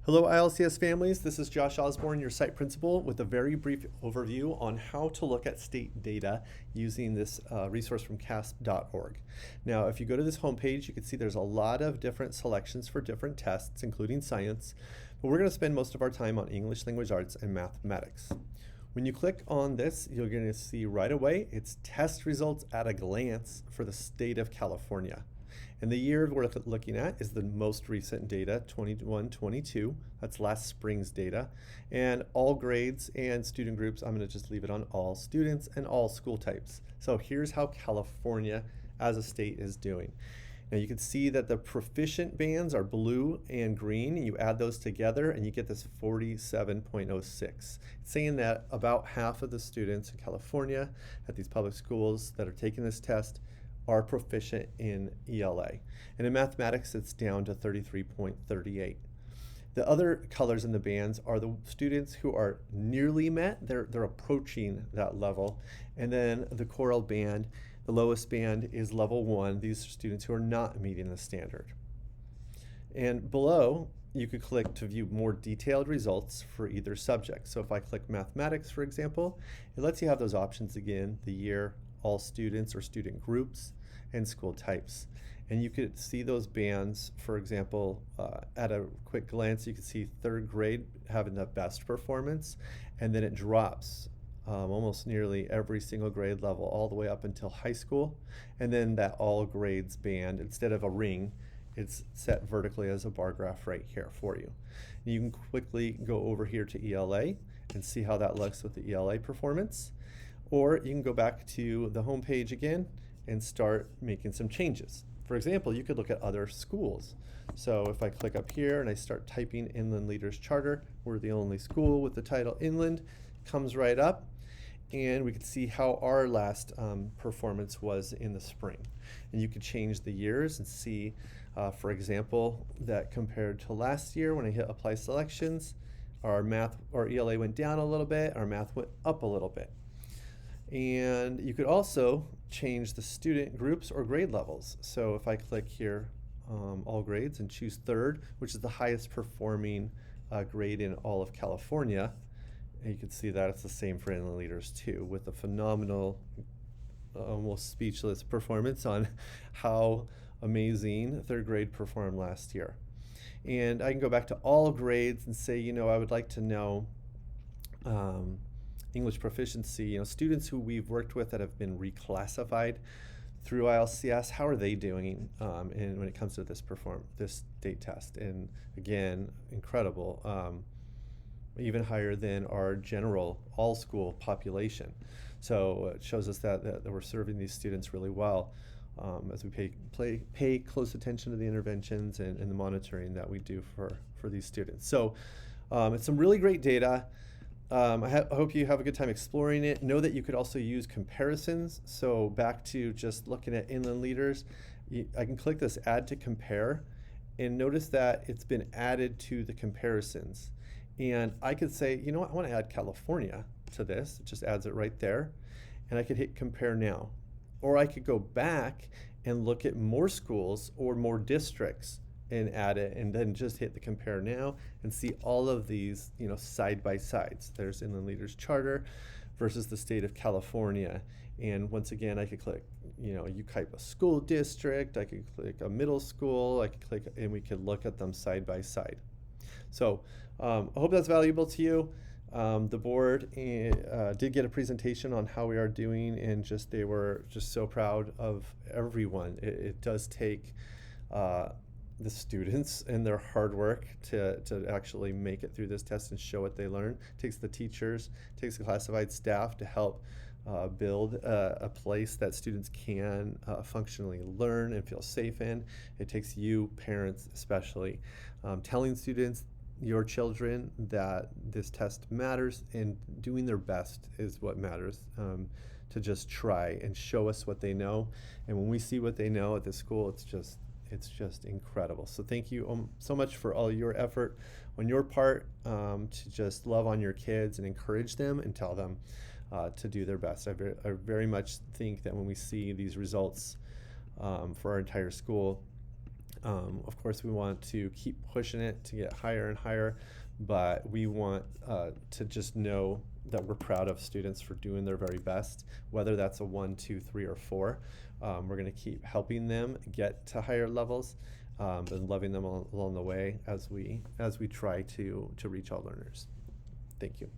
Hello ILCS families, this is Josh Osborne, your site principal, with a very brief overview on how to look at state data using this resource from CASP.org. Now if you go to this homepage, you can see there's a lot of different selections for different tests, including science, but we're going to spend most of our time on English, language arts, and mathematics. When you click on this, you're going to see right away it's test results at a glance for the state of California. And the year we're looking at is the most recent data, 21-22. That's last spring's data. And all grades and student groups, I'm going to just leave it on all students and all school types. So here's how California as a state is doing. Now you can see that the proficient bands are blue and green. You add those together and you get this 47.06. It's saying that about half of the students in California at these public schools that are taking this test are proficient in ELA. And in mathematics, it's down to 33.38. The other colors in the bands are the students who are nearly met, they're approaching that level. And then the coral band, the lowest band is level 1. These are students who are not meeting the standard. And below, you could click to view more detailed results for either subject. So if I click mathematics, for example, it lets you have those options again, the year, all students or student groups, and school types. And you could see those bands, for example, at a quick glance, you can see third grade having the best performance, and then it drops almost nearly every single grade level all the way up until high school. And then that all grades band, instead of a ring, it's set vertically as a bar graph right here for you. And you can quickly go over here to ELA and see how that looks with the ELA performance. Or you can go back to the home page again and start making some changes. For example, you could look at other schools. So if I click up here and I start typing Inland Leaders Charter, we're the only school with the title Inland, comes right up, and we can see how our last performance was in the spring. And you could change the years and see, for example, that compared to last year when I hit apply selections, our ELA went down a little bit, our math went up a little bit. And you could also change the student groups or grade levels. So if I click here, all grades, and choose third, which is the highest performing grade in all of California, and you can see that it's the same for Inland Leaders too, with a phenomenal, almost speechless performance on how amazing third grade performed last year. And I can go back to all grades and say, I would like to know English proficiency, students who we've worked with that have been reclassified through ILCS, how are they doing when it comes to this state test? And again, incredible, even higher than our general all school population. So it shows us that we're serving these students really well as we pay close attention to the interventions and the monitoring that we do for these students. So it's some really great data. I hope you have a good time exploring it. Know that you could also use comparisons. So back to just looking at Inland Leaders, I can click this Add to Compare, and notice that it's been added to the comparisons. And I could say, I want to add California to this. It just adds it right there. And I could hit Compare Now. Or I could go back and look at more schools or more districts and add it, and then just hit the Compare Now and see all of these, side by sides. There's Inland Leaders Charter versus the state of California. And once again, I could click, you type a school district, I could click a middle school, I could click, and we could look at them side by side. So I hope that's valuable to you. The board did get a presentation on how we are doing, and they were just so proud of everyone. It does take the students and their hard work to actually make it through this test and show what they learn. It takes the teachers, it takes the classified staff to help build a place that students can functionally learn and feel safe in. It takes you, parents especially, telling students, your children, that this test matters, and doing their best is what matters, to just try and show us what they know. And when we see what they know at the school, it's just incredible. So thank you so much for all your effort on your part to just love on your kids and encourage them and tell them to do their best. I very much think that when we see these results for our entire school, Of course, we want to keep pushing it to get higher and higher, but we want to just know that we're proud of students for doing their very best, whether that's a 1, 2, 3, or 4. We're going to keep helping them get to higher levels and loving them along the way as we try to reach all learners. Thank you.